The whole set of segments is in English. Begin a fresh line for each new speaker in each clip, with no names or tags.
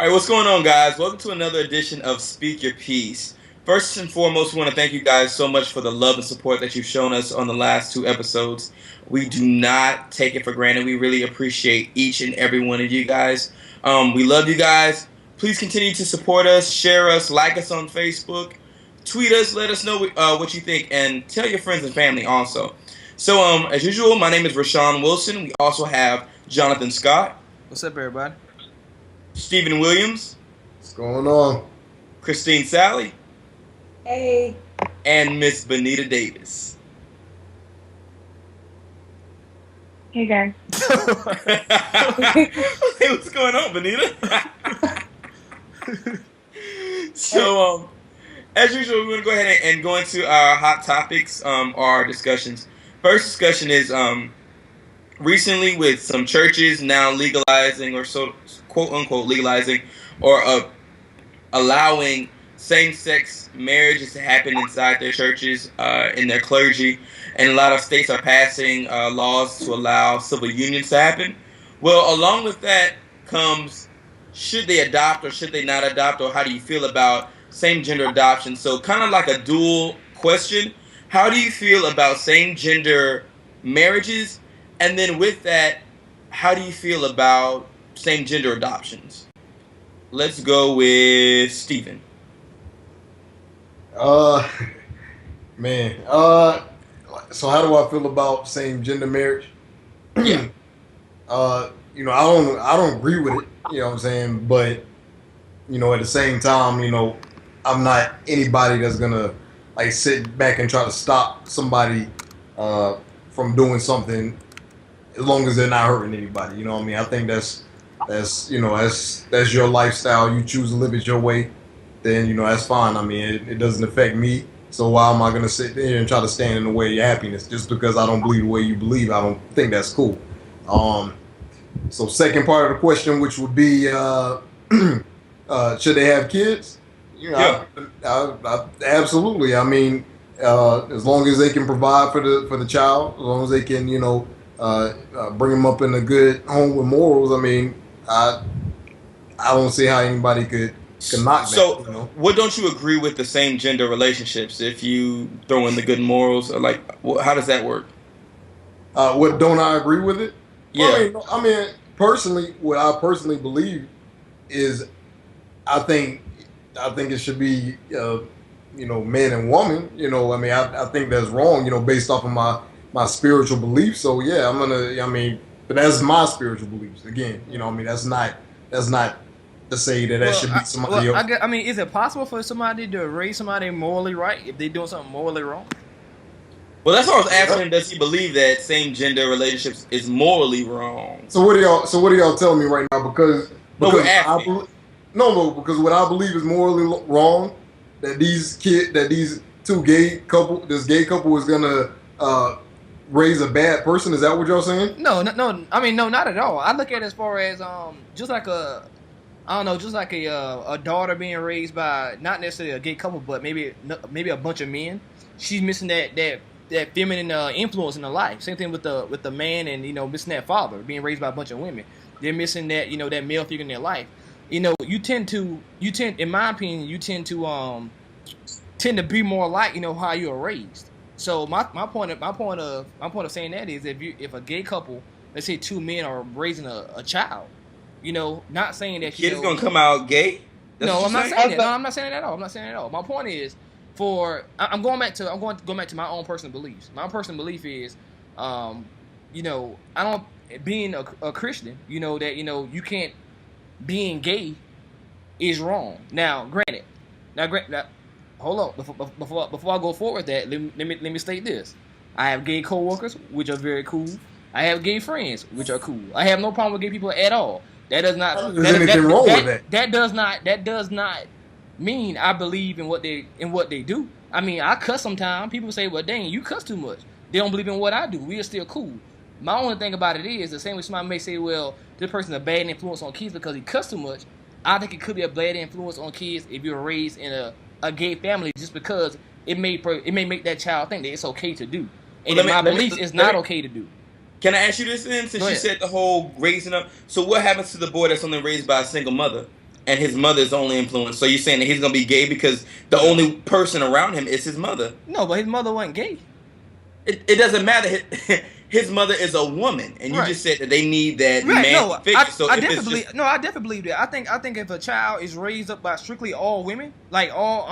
right, what's going on, guys? Welcome to another edition of Speak Your Piece. First and foremost, we want to thank you guys so much for the love and support that you've shown us on the last two episodes. We do not take it for granted. We really appreciate each and every one of you guys. We love you guys. Please continue to support us, share us, like us on Facebook, tweet us, let us know what you think, and tell your friends and family also. So, as usual, my name is Rashawn Wilson. We also have Jonathan Scott.
What's up, everybody?
Stephen Williams.
What's going on?
Christine Sally.
Hey.
And Miss Benita Davis.
Hey, guys.
Hey, what's going on, Benita? So, as usual, we're going to go ahead and go into our hot topics, our discussions. First discussion is recently with some churches now legalizing or so quote-unquote legalizing or allowing same-sex marriages to happen inside their churches, in their clergy, and a lot of states are passing laws to allow civil unions to happen. Well, along with that comes, should they adopt or should they not adopt, or how do you feel about same-gender adoption? So kind of like a dual question. How do you feel about same-gender marriages? And then with that, how do you feel about same-gender adoptions? Let's go with Stephen.
Man. So how do I feel about same-gender marriage?
Yeah.
I don't agree with it. You know what I'm saying? But at the same time, I'm not anybody that's gonna like sit back and try to stop somebody from doing something as long as they're not hurting anybody. You know what I mean? I think that's your lifestyle. You choose to live it your way, then that's fine. I mean, it doesn't affect me. So why am I gonna sit there and try to stand in the way of your happiness just because I don't believe the way you believe? I don't think that's cool. So second part of the question, which would be, should they have kids?
Yeah.
I absolutely. I mean, as long as they can provide for the child, as long as they can, bring them up in a good home with morals. I mean, I don't see how anybody could knock that.
So, what don't you agree with the same gender relationships? If you throw in the good morals, or how does that work?
What don't I agree with it?
Yeah.
I mean, personally, what I personally believe is, I think it should be, man and woman. I think that's wrong. Based off of my spiritual beliefs. So yeah, but that's my spiritual beliefs. Again, that's not to say that should be somebody else.
Is it possible for somebody to raise somebody morally right if they're doing something morally wrong?
Well, that's what I was asking him. Does he believe that same-gender relationships is morally wrong?
So what are y'all telling me right now? Because
we're asking.
Because what I believe is morally wrong, that these gay couple is gonna raise a bad person. Is that what y'all saying?
No. I mean, no, not at all. I look at it as far as just like a daughter being raised by not necessarily a gay couple, but maybe a bunch of men. She's missing that feminine influence in her life. Same thing with the man, and missing that father, being raised by a bunch of women. They're missing that that male figure in their life. You tend, in my opinion, tend to be more like how you were raised. So my point of saying that is if a gay couple, let's say two men are raising a child, not saying that
kid is gonna come out gay.
I'm not saying that. No, I'm not saying that at all. I'm not saying that at all. My point is, I'm going back to my own personal beliefs. My personal belief is, I don't, being a Christian, that you can't, being gay is wrong. Now, granted, hold on. Before I go forward with that, let me state this. I have gay coworkers, which are very cool. I have gay friends, which are cool. I have no problem with gay people at all. That does not.
There's anything wrong with that.
That does not mean I believe in what they do. I mean, I cuss sometimes. People say, "Well, dang, you cuss too much." They don't believe in what I do. We are still cool. My only thing about it is the same way somebody may say, "Well, this person's a bad influence on kids because he cuss too much." I think it could be a bad influence on kids if you're raised in a gay family, just because it may make that child think that it's okay to do. And in my belief, it's not okay to do.
Can I ask you this then, since you said the whole raising up? So what happens to the boy that's only raised by a single mother? and his mother is the only influence. So you're saying that he's gonna be gay because the only person around him is his mother?
No, but his mother wasn't gay.
It doesn't matter. His mother is a woman, and you just said that they need that man figure.
I definitely believe that. I think if a child is raised up by strictly all women, like all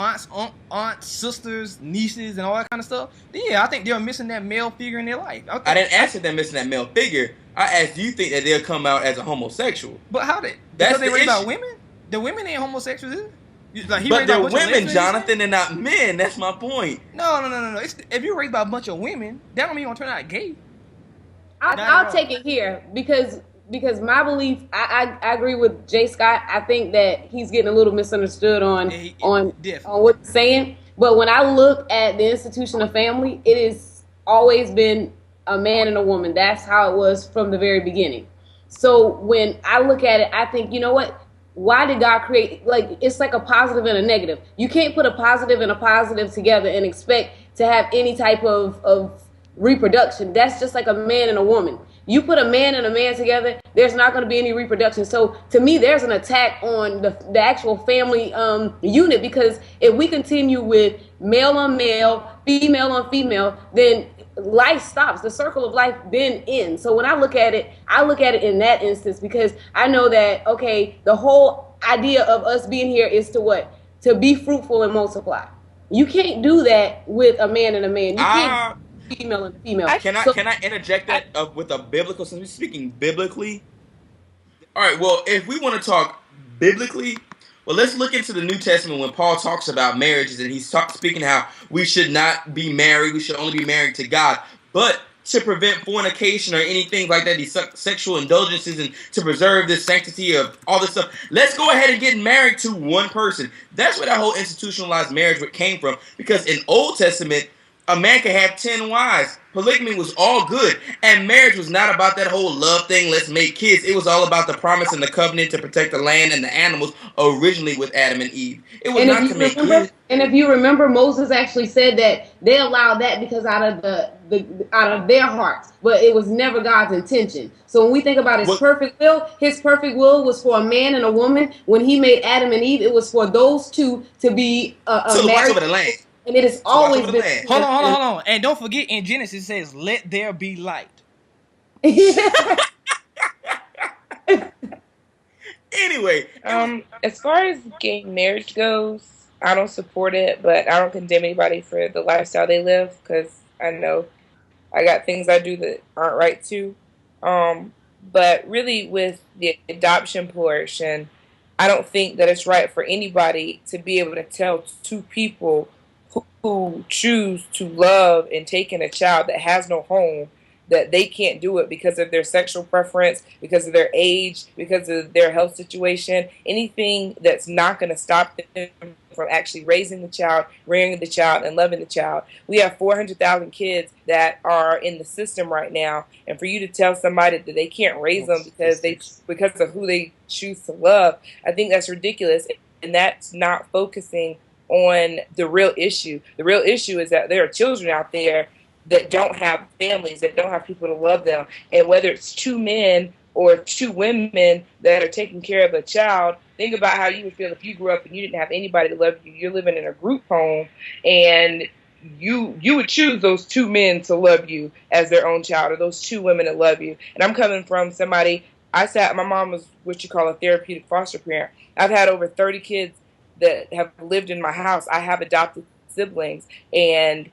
aunts, sisters, nieces, and all that kind of stuff, then yeah, I think they're missing that male figure in their life.
I didn't ask if they're missing that male figure. I asked, do you think that they'll come out as a homosexual?
But how did? Because they raised by women? The women ain't homosexuals, is it?
Like, but they're women, Jonathan. They're not men. That's my point.
No. If you're raised by a bunch of women, that don't mean you're gonna turn out gay.
I'll take it here because my belief, I agree with Jay Scott. I think that he's getting a little misunderstood on what he's saying. But when I look at the institution of family, it has always been a man and a woman. That's how it was from the very beginning. So when I look at it, I think, you know what? Why did God create, like, it's like a positive and a negative. You can't put a positive and a positive together and expect to have any type of reproduction. That's just like a man and a woman. You put a man and a man together, there's not going to be any reproduction. So to me, there's an attack on the actual family unit, because if we continue with male on male, female on female, then life stops. The circle of life then ends. So when I look at it in that instance, because I know that, okay, the whole idea of us being here is to what? To be fruitful and multiply. You can't do that with a man and a man. You can't female and female.
Can I interject that with a biblical, since we're speaking biblically? All right, well, if we want to talk biblically, well, let's look into the New Testament when Paul talks about marriages, and he's speaking how we should not be married, we should only be married to God. But to prevent fornication or anything like that, these sexual indulgences, and to preserve the sanctity of all this stuff, let's go ahead and get married to one person. That's where that whole institutionalized marriage came from, because in Old Testament, a man could have 10 wives. Polygamy was all good. And marriage was not about that whole love thing, let's make kids. It was all about the promise and the covenant to protect the land and the animals, originally with Adam and Eve. It was not to make kids.
And if you remember, Moses actually said that they allowed that because out of their hearts. But it was never God's intention. So when we think about his perfect will was for a man and a woman. When he made Adam and Eve, it was for those two to be
married. Watch over the land.
And it has always been.
Hold on. And don't forget, in Genesis it says, "Let there be light."
Anyway,
as far as gay marriage goes, I don't support it, but I don't condemn anybody for the lifestyle they live, because I know I got things I do that aren't right too. But really, with the adoption portion, I don't think that it's right for anybody to be able to tell two people who choose to love and take in a child that has no home that they can't do it because of their sexual preference, because of their age, because of their health situation, anything that's not going to stop them from actually raising the child, rearing the child, and loving the child. We have 400,000 kids that are in the system right now, and for you to tell somebody that they can't raise them because of who they choose to love, I think that's ridiculous, and that's not focusing on the real issue. The real issue is that there are children out there that don't have families, that don't have people to love them. And whether it's two men or two women that are taking care of a child, think about how you would feel if you grew up and you didn't have anybody to love you. You're living in a group home, and you would choose those two men to love you as their own child, or those two women to love you. And I'm coming from somebody, my mom was what you call a therapeutic foster parent. I've had over 30 kids that have lived in my house. I have adopted siblings, and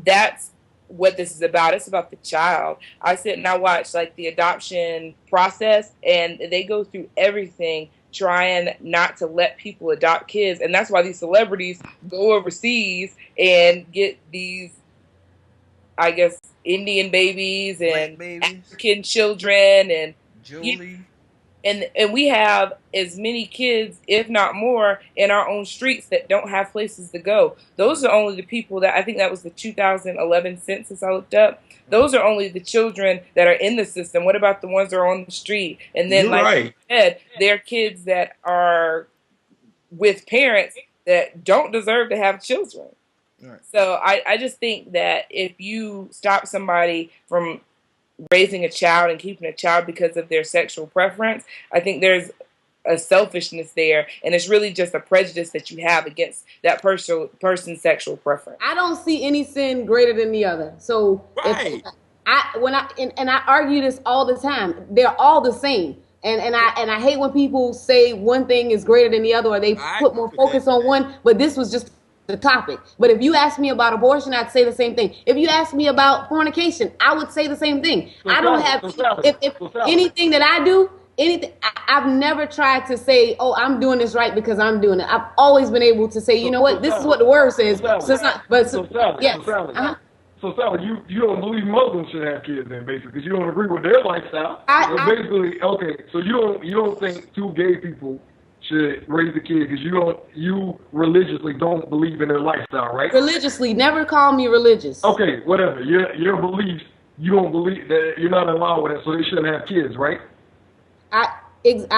that's what this is about. It's about the child. I sit and I watch like the adoption process, and they go through everything trying not to let people adopt kids, and that's why these celebrities go overseas and get these, I guess, Indian babies and African children, and
Julie.
And we have as many kids, if not more, in our own streets that don't have places to go. Those are only the people that, I think that was the 2011 census I looked up. Those are only the children that are in the system. What about the ones that are on the street? And then, I said, they're kids that are with parents that don't deserve to have children. Right. So I just think that if you stop somebody from raising a child and keeping a child because of their sexual preference, I think there's a selfishness there, and it's really just a prejudice that you have against that person's sexual preference.
I don't see any sin greater than the other. So
right.
I argue this all the time. They're all the same. And I hate when people say one thing is greater than the other, or they put more focus on one, but this was just the topic. But if you ask me about abortion, I'd say the same thing. If you ask me about fornication, I would say the same thing. I don't have anything that I do. I've never tried to say, oh, I'm doing this right because I'm doing it. I've always been able to say, you know what, this is what the word says.
So Sally, you don't believe Muslims should have kids then, basically, because you don't agree with their lifestyle. So you don't think two gay people should raise a kid because you religiously don't believe in their lifestyle, right?
Religiously, never call me religious.
Okay, whatever. Your beliefs, you don't believe that, you're not in line with it, so they shouldn't have kids, right?
I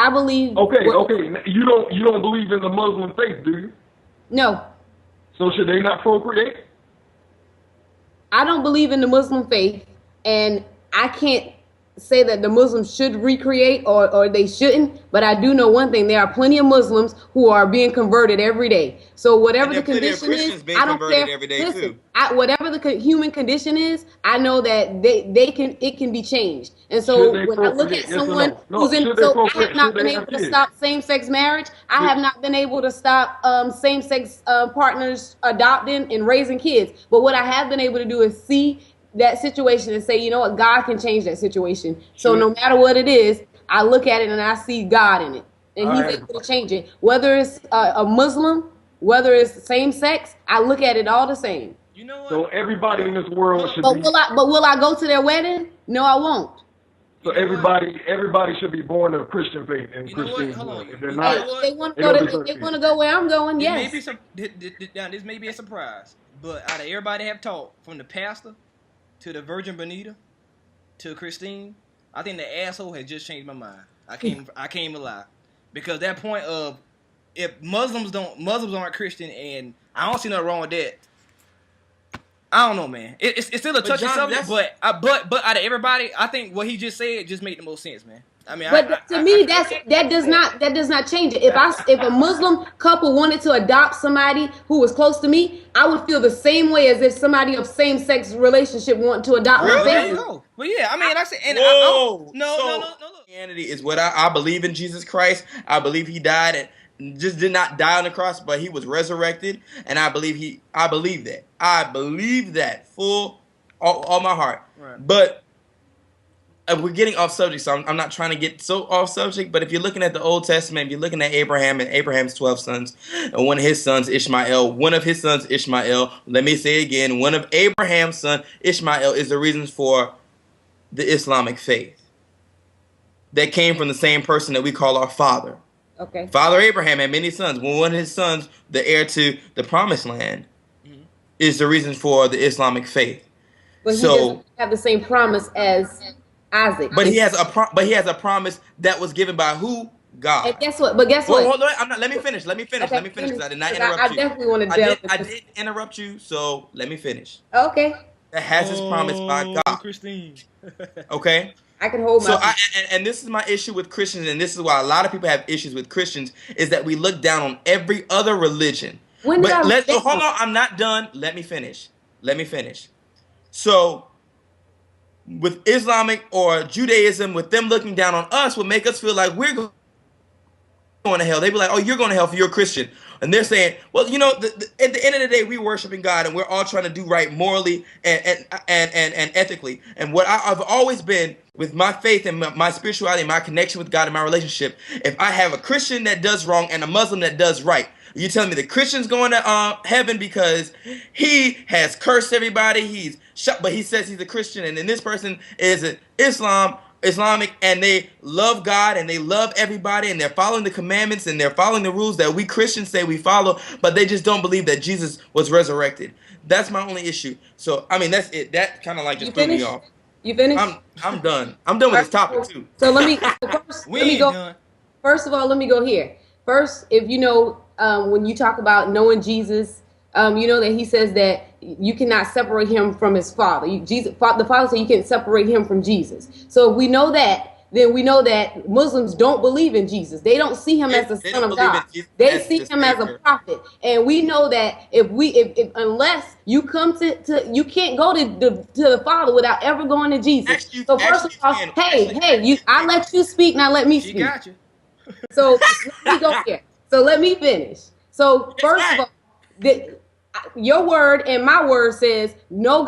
believe.
Okay. You don't believe in the Muslim faith, do you?
No.
So should they not procreate?
I don't believe in the Muslim faith, and I can't say that the Muslims should recreate or they shouldn't, but I do know one thing: there are plenty of Muslims who are being converted every day. So whatever the condition is, I don't care. Listen, whatever the human condition is, I know that it can be changed. And so when I look at someone who's in, so I have not been able to stop same-sex marriage. I have not been able to stop same-sex partners adopting and raising kids. But what I have been able to do is see that situation and say, you know what, God can change that situation. So no matter what it is, I look at it and I see God in it, and He's able to change it. Whether it's a Muslim, whether it's same sex, I look at it all the same.
You know what?
So everybody in this world should
be. But will I go to their wedding? No, I won't.
So everybody should be born of a Christian faith and Christian. If they're not,
if they want to go where I'm going, yes.
This may be a surprise, but out of everybody have taught, from the pastor to the Virgin Bonita to Christine, I think the asshole has just changed my mind. I can't lie, because that point of if Muslims aren't Christian, and I don't see nothing wrong with that. I don't know, man. It's still a touchy subject, but out of everybody, I think what he just said just made the most sense, man. I mean,
to me, that does not change it. If a Muslim couple wanted to adopt somebody who was close to me, I would feel the same way as if somebody of same-sex relationship wanted to adopt my family.
Well, yeah, I mean, I said, and no.
Christianity is what I believe in Jesus Christ. I believe He died and just did not die on the cross, but He was resurrected, and I believe that. I believe that full all my heart. Right. But we're getting off subject, so I'm not trying to get so off subject, but if you're looking at the Old Testament, if you're looking at Abraham and Abraham's 12 sons, and one of his sons, Ishmael, let me say again, one of Abraham's son, Ishmael, is the reason for the Islamic faith. That came from the same person that we call our father.
Okay.
Father Abraham had many sons. Well, one of his sons, the heir to the promised land, is the reason for the Islamic faith.
But he doesn't have the same promise as Isaac.
But he has a promise that was given by who? God.
And guess what?
Hold on. Let me finish. Okay, because I did not interrupt you.
I definitely want to
I did interrupt you, so let me finish.
Okay.
That has his promise by God.
Christine.
Okay?
I can hold my
and this is my issue with Christians, and this is why a lot of people have issues with Christians, is that we look down on every other religion. Hold on, I'm not done. Let me finish. So, with Islamic or Judaism, with them looking down on us, would make us feel like we're going to hell. They'd be like, oh, you're going to hell for you're a Christian. And they're saying, well, you know, at the end of the day, we're worshiping God, and we're all trying to do right morally and ethically. And what I've always been with my faith and my spirituality and my connection with God and my relationship, if I have a Christian that does wrong and a Muslim that does right, you telling me the Christian's going to heaven because he has cursed everybody, he's shut, but he says he's a Christian, and then this person is an Islamic, and they love God and they love everybody, and they're following the commandments and they're following the rules that we Christians say we follow, but they just don't believe that Jesus was resurrected. That's my only issue. So I mean, that's it. That kind of like just threw me off.
You finished?
I'm done. I'm done with this topic too.
So let me go. First of all, let me go here. First, if you know, when you talk about knowing Jesus, you know that He says that you cannot separate Him from His Father. The Father said you can't separate Him from Jesus. So if we know that, then we know that Muslims don't believe in Jesus. They don't see him as the Son of God. They see him as a prophet. And we know that if unless you come to you can't go to the Father without ever going to Jesus. So first of all, I let you speak, now let me speak.
She got you.
So let me go here. So let me finish. So first of all, your word and my word says no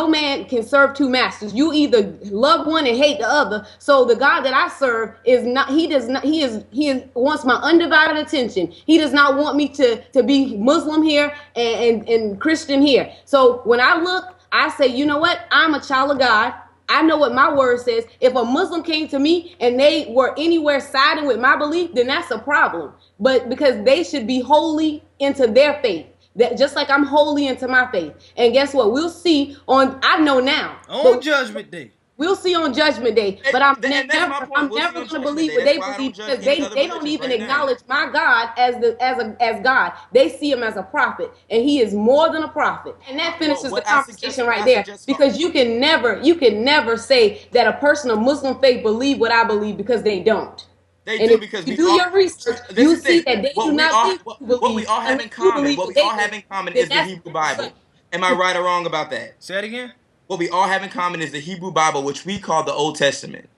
man can serve two masters. You either love one and hate the other. So the God that I serve he wants my undivided attention. He does not want me to be Muslim here and Christian here. So when I look, I say, you know what? I'm a child of God. I know what my word says. If a Muslim came to me and they were anywhere siding with my belief, then that's a problem. But because they should be wholly into their faith. That just like I'm wholly into my faith. And guess what? We'll see I know now.
On Judgment Day.
We'll see on Judgment Day. But I'm never going to believe what they believe because they don't even acknowledge my God as God. They see him as a prophet. And he is more than a prophet. And that finishes the conversation right there. Because you can never say that a person of Muslim faith believe what I believe because they don't.
They do because
you do your research. You see that they do not
what we all have in common. What we all have in common is the Hebrew Bible. Am I right or wrong about that?
Say it again.
What we all have in common is the Hebrew Bible, which we call the Old Testament.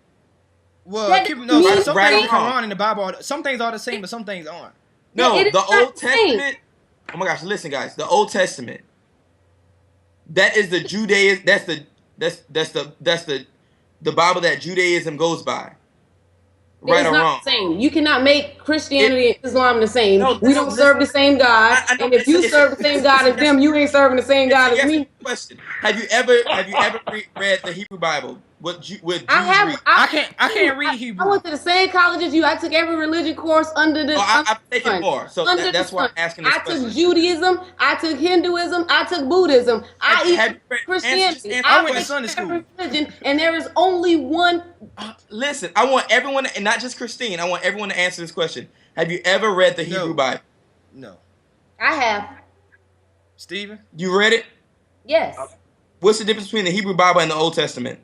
Well, some things are wrong in the Bible. Some things are the same, but some things aren't.
No, the Old Testament. Oh my gosh! Listen, guys. The Old Testament. That is the Judaism. That's the Bible that Judaism goes by. Right or wrong?
The same. You cannot make Christianity and Islam the same. We don't serve the same God. And if you serve the same God as them, you ain't serving the same God as me.
Question: Have you ever read the Hebrew Bible? What Jews read?
I can't read Hebrew.
I went to the same college as you. I took every religion course under the.
I've taken more, so that's why I'm asking this question.
I took Judaism. I took Hinduism. I took Buddhism. I even Christianity.
I went to Sunday school.
Religion, and there is only one.
Listen, I want everyone, and not just Christine. I want everyone to answer this question. Have you ever read the Hebrew Bible?
No.
I have.
Stephen,
you read it?
Yes.
What's the difference between the Hebrew Bible and the Old Testament?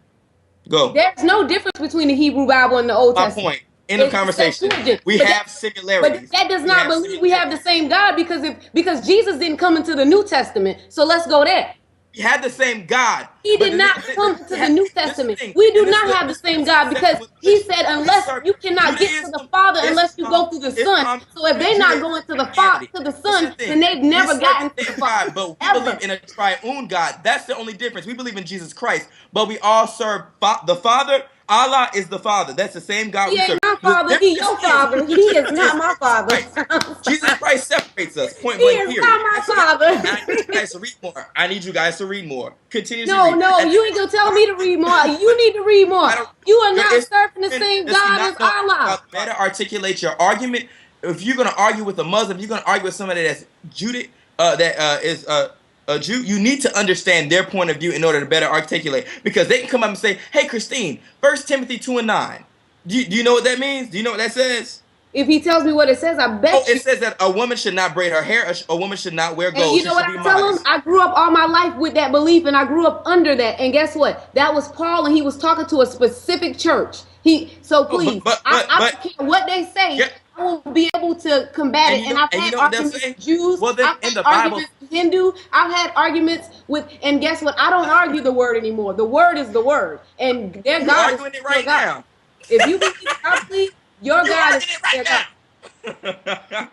Go.
There's no difference between the Hebrew Bible and the Old Testament.
My point. In the conversation, we have similarities.
But that does not believe we have the same God because Jesus didn't come into the New Testament. So let's go there.
We had the same God.
He did not come to the New Testament. We do not have the same God because he said unless you cannot get to the Father unless you go through the Son. So if they're not going to the Father, to the Son, then they've never gotten to the Father.
But we believe in a triune God. That's the only difference. We believe in Jesus Christ, but we all serve the Father. Allah is the Father. That's the same God we serve.
He ain't my Father. He your Father. He is not my Father.
Jesus Christ separates us. Point blank.
He is not my Father.
I need you guys to read more. I need you guys to read more. Continue to read.
No, you ain't gonna tell me to read more. You need to read more. You are not serving the same God as Allah.
Better articulate your argument. If you're gonna argue with a Muslim, you're gonna argue with somebody that's Judic, is a Jew, you need to understand their point of view in order to better articulate. Because they can come up and say, hey, Christine, 1 Timothy 2:9. Do you know what that means? Do you know what that says?
If he tells me what it says, I bet
it says that a woman should not braid her hair. A woman should not wear gold.
And you know what I tell him? I grew up all my life with that belief, and I grew up under that. And guess what? That was Paul, and he was talking to a specific church. So please, I don't care what they say. Yeah. I will be able to combat it. And I've had arguments with Jews.
Well, then, I've had arguments
with Hindu. I've had arguments with, and guess what? I don't argue the word anymore. The word is the word. And their
You're
God
arguing it right now.
If you believe I believe, your God is their
God.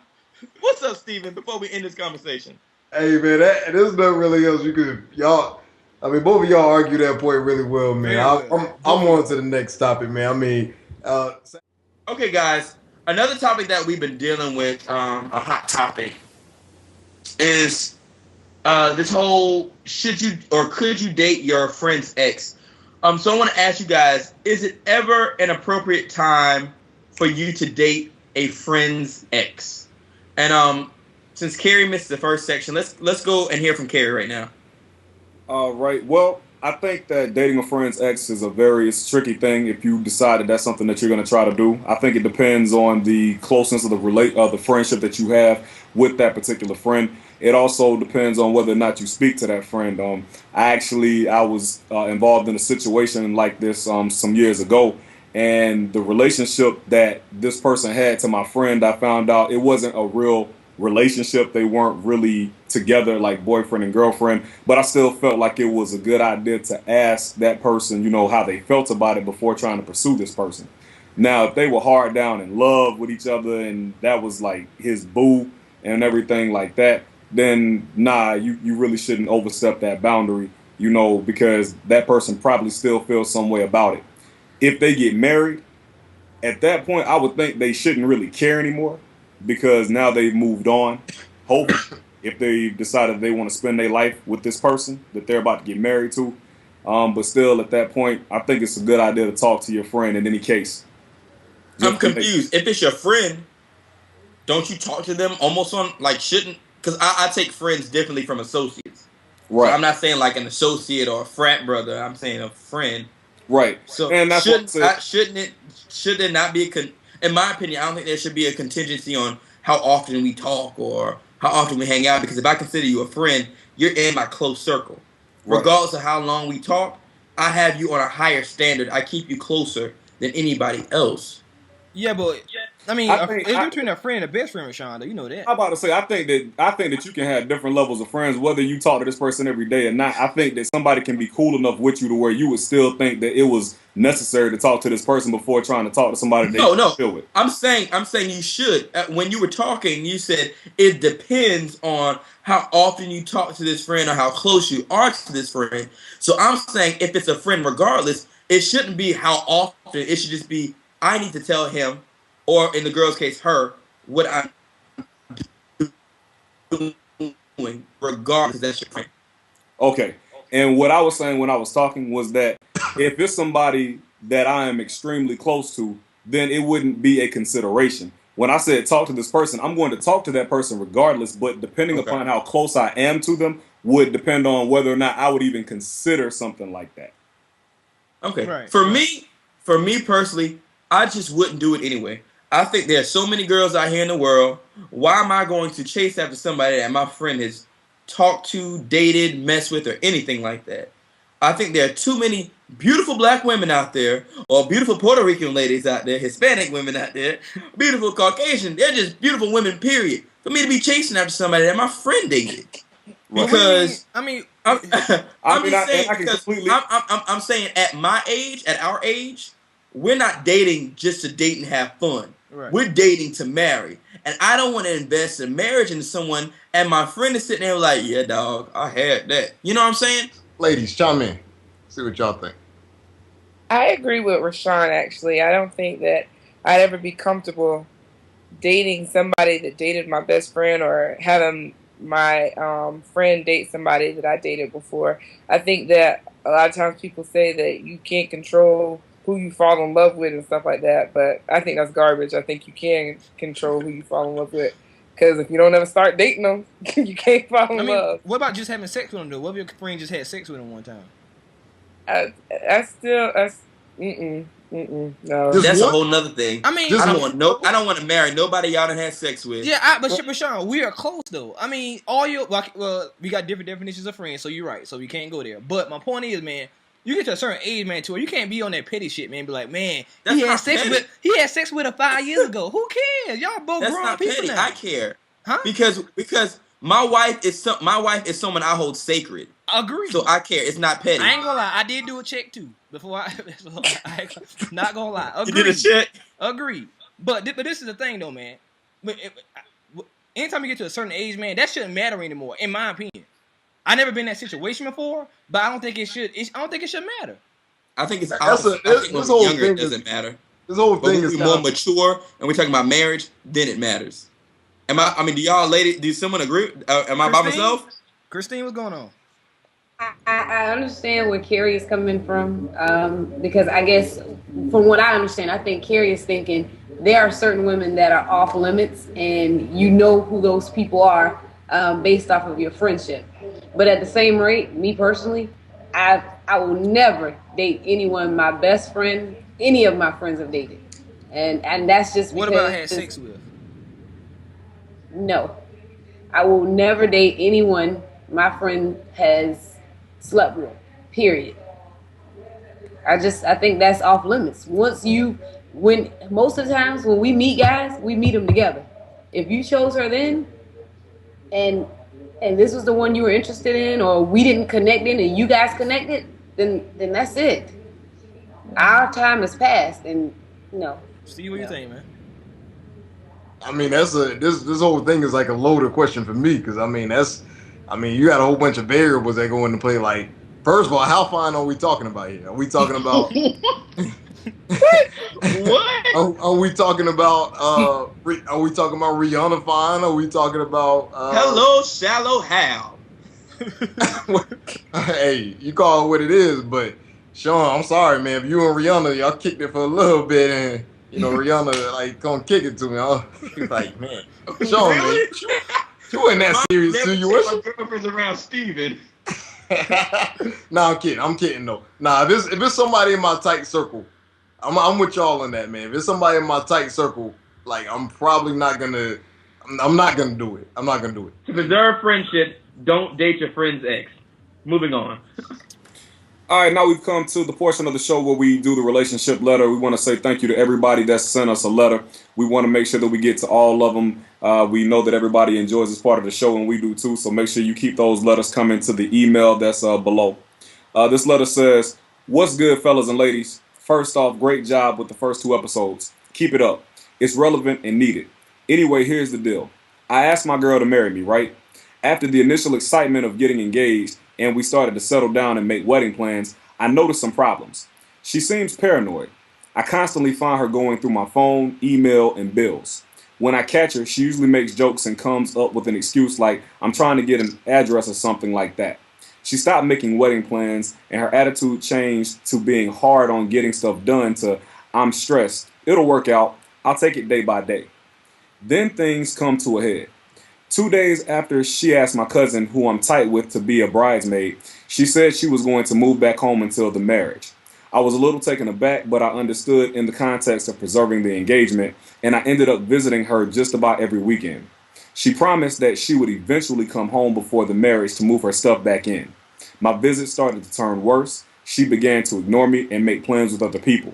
What's up, Stephen, before we end this conversation?
Hey, man, there's nothing really else you could, I mean, both of y'all argue that point really well, man. I'm on to the next topic, man. I mean,
okay, guys. Another topic that we've been dealing with, a hot topic, is this whole should you or could you date your friend's ex? So I want to ask you guys, is it ever an appropriate time for you to date a friend's ex? And since Carrie missed the first section, let's go and hear from Carrie right now.
Right. Well, I think that dating a friend's ex is a very tricky thing if you decide that that's something that you're going to try to do. I think it depends on the closeness of the friendship that you have with that particular friend. It also depends on whether or not you speak to that friend. I was involved in a situation like this some years ago, And the relationship that this person had to my friend, I found out it wasn't a real relationship. They weren't really together like boyfriend and girlfriend, but I still felt like it was a good idea to ask that person, how they felt about it before trying to pursue this person. Now, if they were hard down in love with each other and that was like his boo and everything like that, then nah, you really shouldn't overstep that boundary, because that person probably still feels some way about it. If they get married, at that point, I would think they shouldn't really care anymore because now they've moved on. Hope if they decided they want to spend their life with this person that they're about to get married to. But still, at that point, I think it's a good idea to talk to your friend in any case.
I'm confused. If it's your friend, don't you talk to them almost on, shouldn't? Because I take friends differently from associates. Right. So I'm not saying like an associate or a frat brother. I'm saying a friend.
Right.
So and that's should there not be in my opinion, I don't think there should be a contingency on how often we talk or how often we hang out, because if I consider you a friend, you're in my close circle. Right. Regardless of how long we talk, I have you on a higher standard. I keep you closer than anybody else.
Yeah, but it's between a friend and a best friend, Rashawn. You know that.
I'm about to say, I think that you can have different levels of friends, whether you talk to this person every day or not. I think that somebody can be cool enough with you to where you would still think that it was necessary to talk to this person before trying to talk to somebody that you chill with.
I'm saying you should. When you were talking, you said it depends on how often you talk to this friend or how close you are to this friend. So I'm saying if it's a friend, regardless, it shouldn't be how often. It should just be, I need to tell him, or in the girl's case, her, what I'm doing, regardless. That's your friend.
Okay. And what I was saying when I was talking was that if it's somebody that I am extremely close to, then it wouldn't be a consideration. When I said talk to this person, I'm going to talk to that person regardless, but depending upon how close I am to them would depend on whether or not I would even consider something like that.
Okay. Right. For me personally, I just wouldn't do it anyway. I think there are so many girls out here in the world. Why am I going to chase after somebody that my friend has talked to, dated, messed with, or anything like that? I think there are too many beautiful black women out there, or beautiful Puerto Rican ladies out there, Hispanic women out there, beautiful Caucasian. They're just beautiful women, period. For me to be chasing after somebody that my friend dated. Because I'm saying at my age, at our age, we're not dating just to date and have fun. Right. We're dating to marry. And I don't want to invest in marriage into someone, and my friend is sitting there like, yeah, dog, I had that. You know what I'm saying?
Ladies, chime in. See what y'all think.
I agree with Rashawn, actually. I don't think that I'd ever be comfortable dating somebody that dated my best friend or having my friend date somebody that I dated before. I think that a lot of times people say that you can't control who you fall in love with and stuff like that, but I think that's garbage. I think you can control who you fall in love with, because if you don't ever start dating them, you can't fall in love.
What about just having sex with them, though? What if your friend just had sex with them one time?
No.
That's a whole nother thing. I don't want to marry nobody y'all done had sex with.
Yeah, but Sean, we are close though. I mean, we got different definitions of friends, so you're right. So we can't go there. But my point is, man, you get to a certain age, man, to where you can't be on that petty shit, man. Be like, man, he had sex with her 5 years ago. Who cares? Y'all both grown people
petty.
now.
I care, because my wife is someone I hold sacred.
Agree.
So I care. It's not petty.
I ain't gonna lie. I did do a check too before I not gonna lie. Agreed.
You did a check.
Agreed. But this is the thing though, man. Anytime you get to a certain age, man, that shouldn't matter anymore, in my opinion. I never been in that situation before, but I don't think it should. I don't think it should matter.
I think it's this whole younger, thing it doesn't matter.
This whole thing is
more mature, and we're talking about marriage. Then it matters. Do y'all ladies? Do someone agree? Am I by myself?
Christine, what's going on?
I understand where Carrie is coming from, because I guess from what I understand, I think Carrie is thinking there are certain women that are off limits, and you know who those people are based off of your friendship. But at the same rate, me personally, I will never date anyone my best friend, any of my friends have dated, and that's just because.
What about had sex with?
No, I will never date anyone my friend has slept with. Period. I think that's off limits. When most of the times when we meet guys, we meet them together. If you chose her then, and this was the one you were interested in, or we didn't connect in, and you guys connected, then that's it. Our time has passed, and no.
Steve, what do you think, man?
I mean, this whole thing is like a loaded question for me because I mean you got a whole bunch of variables that go into play. Like, first of all, how fine are we talking about here? Are we talking about
what?
Are we talking about Rihanna fine? Are we talking about
Hello, Shallow Hal?
Hey, you call it what it is, but Sean, I'm sorry, man. If you and Rihanna, y'all kicked it for a little bit, and Rihanna like gonna kick it to me. She's like, man, Sean, really? Man, you in that serious situation?
My girlfriend's around Steven.
Nah, I'm kidding though. Nah, if it's somebody in my tight circle, I'm with y'all on that, man. If it's somebody in my tight circle, like I'm not gonna do it. I'm not gonna do it.
To preserve friendship, don't date your friend's ex. Moving on.
All right, now we've come to the portion of the show where we do the relationship letter. We want to say thank you to everybody that sent us a letter. We want to make sure that we get to all of them. We know that everybody enjoys this part of the show, and we do too, so make sure you keep those letters coming to the email that's below. This letter says, "What's good, fellas and ladies? First off, great job with the first 2 episodes. Keep it up. It's relevant and needed. Anyway, here's the deal. I asked my girl to marry me, right? After the initial excitement of getting engaged, and we started to settle down and make wedding plans, I noticed some problems. She seems paranoid. I constantly find her going through my phone, email, and bills. When I catch her, she usually makes jokes and comes up with an excuse like, I'm trying to get an address or something like that. She stopped making wedding plans, and her attitude changed to being hard on getting stuff done to, I'm stressed. It'll work out. I'll take it day by day. Then things come to a head. 2 days after she asked my cousin, who I'm tight with, to be a bridesmaid, she said she was going to move back home until the marriage. I was a little taken aback, but I understood in the context of preserving the engagement, and I ended up visiting her just about every weekend. She promised that she would eventually come home before the marriage to move her stuff back in. My visit started to turn worse. She began to ignore me and make plans with other people.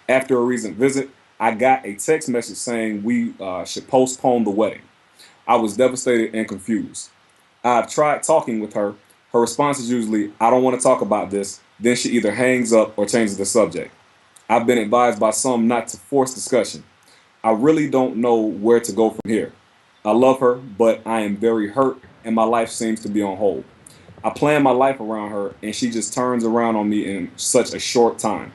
After a recent visit, I got a text message saying we should postpone the wedding. I was devastated and confused. I've tried talking with her. Her response is usually, I don't want to talk about this. Then she either hangs up or changes the subject. I've been advised by some not to force discussion. I really don't know where to go from here. I love her, but I am very hurt and my life seems to be on hold. I plan my life around her and she just turns around on me in such a short time.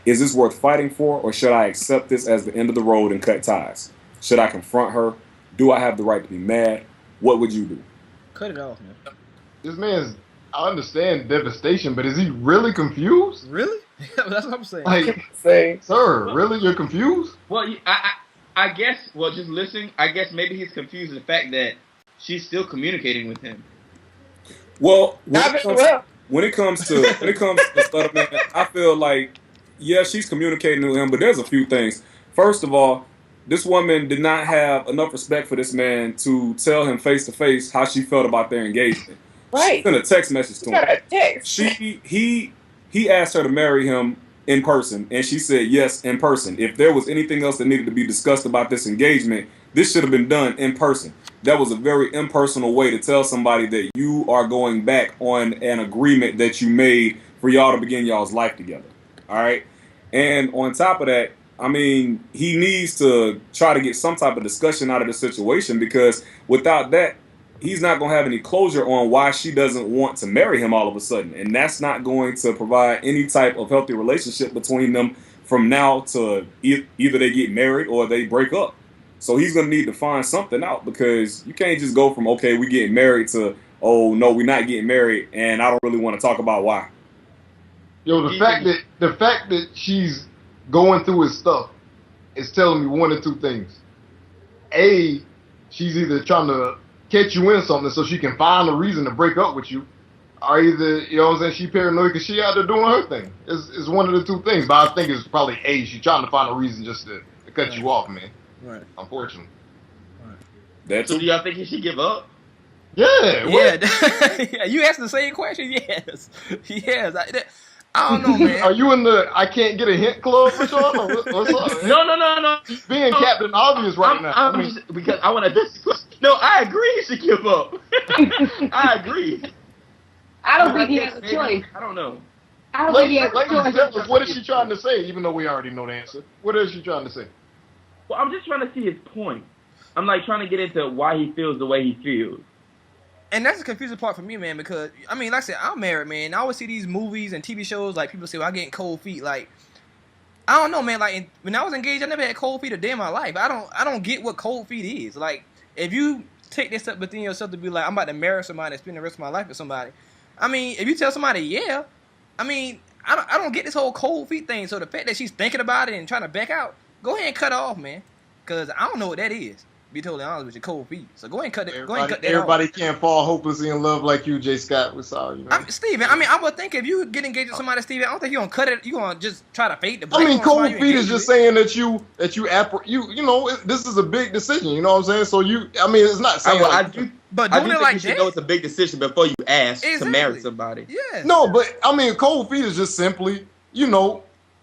Is this worth fighting for, or should I accept this as the end of the road and cut ties? Should I confront her? Do I have the right to be mad? What would you do?
Cut it off, man.
This man's, I understand devastation, but is he really confused?
Really? That's what I'm saying.
Like, sir, really? You're confused?
Well, I guess, just listening, I guess maybe he's confused with the fact that she's still communicating with him.
Well, when it comes to the stuff, man, I feel like, yeah, she's communicating with him, but there's a few things. First of all, this woman did not have enough respect for this man to tell him face to face how she felt about their engagement.
Right.
She sent a text message to him. He asked her to marry him in person, and she said yes in person. If there was anything else that needed to be discussed about this engagement, this should have been done in person. That was a very impersonal way to tell somebody that you are going back on an agreement that you made for y'all to begin y'all's life together. All right? And on top of that, I mean, he needs to try to get some type of discussion out of the situation, because without that, he's not going to have any closure on why she doesn't want to marry him all of a sudden. And that's not going to provide any type of healthy relationship between them from now to either they get married or they break up. So he's going to need to find something out, because you can't just go from, okay, we getting married to, oh, no, we're not getting married, and I don't really want to talk about why.
Yo, the fact that she's going through his stuff is telling me one or two things. A, she's either trying to catch you in something so she can find a reason to break up with you, or either, you know what I'm saying, she paranoid because she out there doing her thing. It's one of the two things, but I think it's probably A, she's trying to find a reason just to cut you off, man.
Right.
Unfortunately.
Right.
So do y'all think he should give up?
Yeah.
Yeah. You asked the same question? Yes. Yes. I don't know, man.
Are you in the I can't get a hint club, Rashawn? Or what's up?
No.
Being Captain Obvious right now.
I mean, just, because I want to. No, I agree. He should give up. I agree.
I don't think he has a choice.
I don't know.
I don't think he has a choice.
What is she trying to say? Even though we already know the answer, what is she trying to say?
Well, I'm just trying to see his point. I'm like trying to get into why he feels the way he feels.
And that's the confusing part for me, man, because, I mean, like I said, I'm married, man. I always see these movies and TV shows, like, people say, well, I'm getting cold feet. Like, I don't know, man. Like, when I was engaged, I never had cold feet a day in my life. I don't get what cold feet is. Like, if you take this up within yourself to be like, I'm about to marry somebody and spend the rest of my life with somebody. I mean, if you tell somebody, yeah, I mean, I don't get this whole cold feet thing. So the fact that she's thinking about it and trying to back out, go ahead and cut it off, man. Because I don't know what that is. Be totally honest with you, cold feet. So go ahead and cut it. Go ahead and cut that
Everybody
off.
Can't fall hopelessly in love like you, J. Scott. We're sorry, man.
Steven, I mean, I would think if you get engaged with somebody, Steven, I don't think you're gonna cut it. You're gonna just try to fade the blame.
I mean, cold feet is just saying that you know this is a big decision. You know what I'm saying? So it's not saying.
But
I
doing
do
it like
you should
that,
know it's a big decision before you ask to marry somebody.
Yeah.
No, but I mean, cold feet is just simply,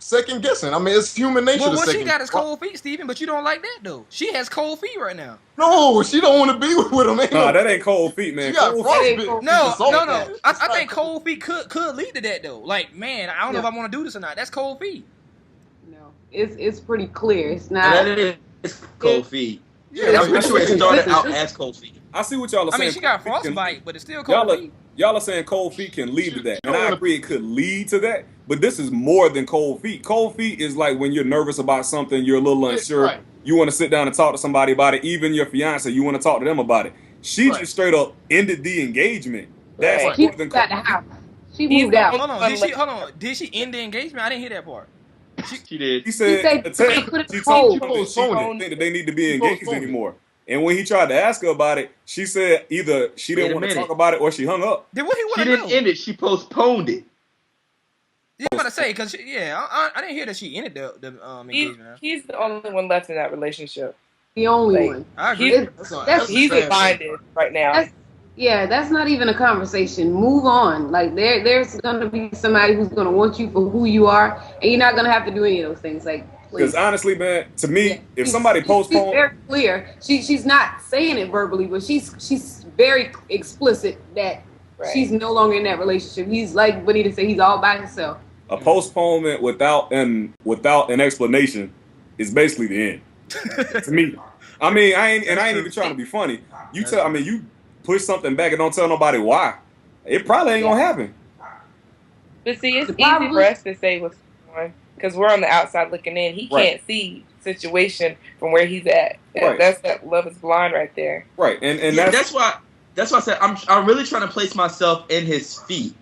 second guessing. I mean, it's human nature.
Well, what she got is cold feet, Steven, but you don't like that though. She has cold feet right now.
No, she don't want to be with him.
No, that ain't cold feet, man.
She got frostbite.
No. I think cold feet could lead to that though. Like, man, I don't know if I want to do this or not. That's cold feet.
No, it's pretty clear. It's not.
That is cold feet. Yeah, I'm pretty sure it started out as cold feet.
I see what y'all are saying.
I mean, she got frostbite, but it's still cold feet.
Y'all are saying cold feet can lead to that. And I agree it could lead to that. But this is more than cold feet. Cold feet is like when you're nervous about something, you're a little unsure. Right. You want to sit down and talk to somebody about it. Even your fiance, you want to talk to them about it. She just straight up ended the engagement. That's more than cold feet.
She moved out.
Hold on. Did she end the engagement? I didn't hear that part.
She did.
He said she told that they need to be engaged anymore. And when he tried to ask her about it, she said either she didn't want to talk about it or she hung up.
Then what he want
to do? She didn't end it. She postponed it.
Yeah, I'm about to say, because, I didn't hear that she ended the engagement.
He's the only one left in that relationship.
The only one.
I agree.
He's blinded right now.
That's not even a conversation. Move on. Like, there's going to be somebody who's going to want you for who you are, and you're not going to have to do any of those things. Like,
because honestly, man, to me, if somebody postpones,
she's very clear. She's not saying it verbally, but she's very explicit that she's no longer in that relationship. He's like Bonita said, he's all by himself.
A postponement without an explanation is basically the end. To me, I mean, I ain't even trying to be funny. You push something back and don't tell nobody why. It probably ain't gonna happen.
But see, it's easy for us to say what's going on. Because we're on the outside looking in. He can't see the situation from where he's at. Right. That's that love is blind right there.
Right. And
that's why I said I'm really trying to place myself in his feet.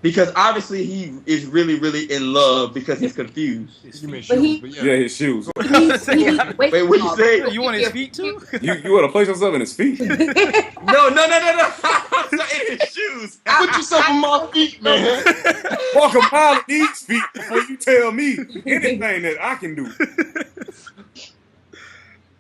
Because obviously he is really, really in love because he's confused.
You mean shoes?
His shoes.
Wait, what you say?
You want his feet too?
You want to place yourself in his feet?
No. I'm not in his shoes.
Put yourself in my feet, man.
Walk a mile in these feet before you tell me anything that I can do.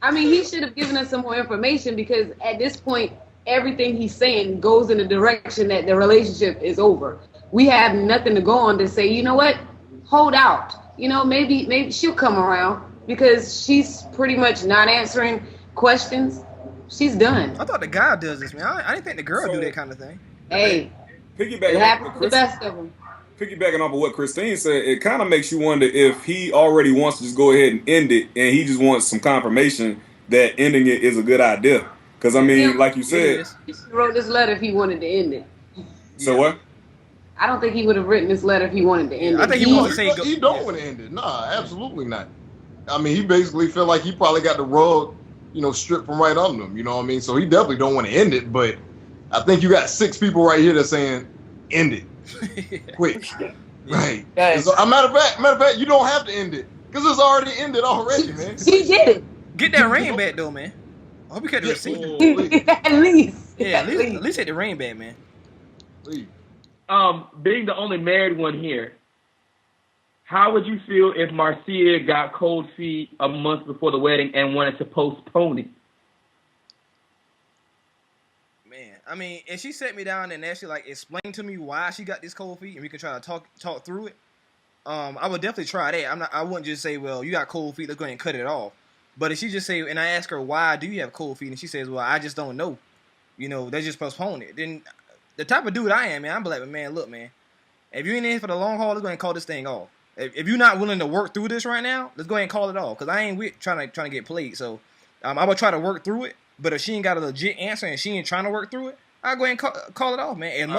I mean, he should have given us some more information because at this point, everything he's saying goes in the direction that the relationship is over. We have nothing to go on to say, you know what, hold out. Maybe she'll come around because she's pretty much not answering questions. She's done.
I thought the guy does this, man. I didn't think the girl do that kind of thing.
Hey, it happens to the best of them.
Piggybacking off of what Christine said, it kind of makes you wonder if he already wants to just go ahead and end it and he just wants some confirmation that ending it is a good idea. Because, I mean, like you said.
He wrote this letter if he wanted to end it.
So what?
I don't think he would have written this letter if he wanted to end it.
I think he wants to say
he don't want to end it. Nah, absolutely not. I mean, he basically felt like he probably got the rug, stripped from right under him. You know what I mean? So he definitely don't want to end it. But I think you got 6 people right here that's saying, end it. Quick. Right. So, matter of fact, you don't have to end it. Because it's already ended already, man.
She did it.
Get that ring back, though, man. I hope you got the receipt.
At least.
Yeah, at least hit the ring back, man.
Please.
Being the only married one here, how would you feel if Marcia got cold feet a month before the wedding and wanted to postpone it?
Man, I mean, and she sat me down and actually like explained to me why she got these cold feet, and we could try to talk through it. I would definitely try that. I wouldn't just say, well, you got cold feet, let's go ahead and cut it off. But if she just say, and I ask her, why do you have cold feet? And she says, well, I just don't know. You know, they just postpone it. Then the type of dude I am, man, I'm like, man, look, man, if you ain't in for the long haul, let's go ahead and call this thing off. If you're not willing to work through this right now, let's go ahead and call it off. Because I ain't trying to get played. So I would try to work through it. But if she ain't got a legit answer and she ain't trying to work through it, I'll go ahead and call it off, man.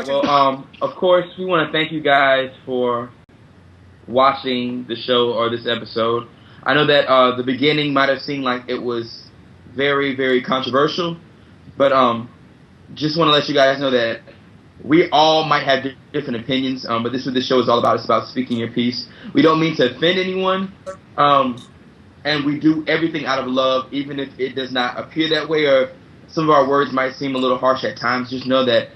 Of course, we want to thank you guys for watching the show or this episode. I know that the beginning might have seemed like it was very, very controversial, but just want to let you guys know that we all might have different opinions, but this is what this show is all about. It's about speaking your piece. We don't mean to offend anyone, and we do everything out of love, even if it does not appear that way, or some of our words might seem a little harsh at times. Just know that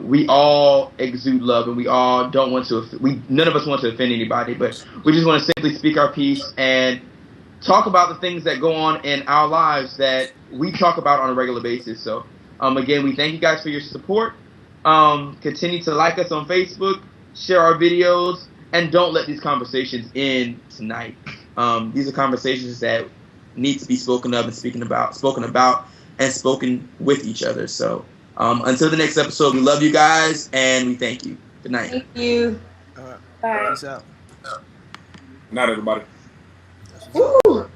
we all exude love, and we all don't want to. None of us want to offend anybody, but we just want to simply speak our piece and talk about the things that go on in our lives that we talk about on a regular basis. So, again, we thank you guys for your support. Continue to like us on Facebook, share our videos, and don't let these conversations end tonight. These are conversations that need to be spoken of and spoken about, and spoken with each other. So, until the next episode, we love you guys and we thank you. Good night.
Thank you.
All right.
Bye.
Peace out.
Good night, everybody.
Woo!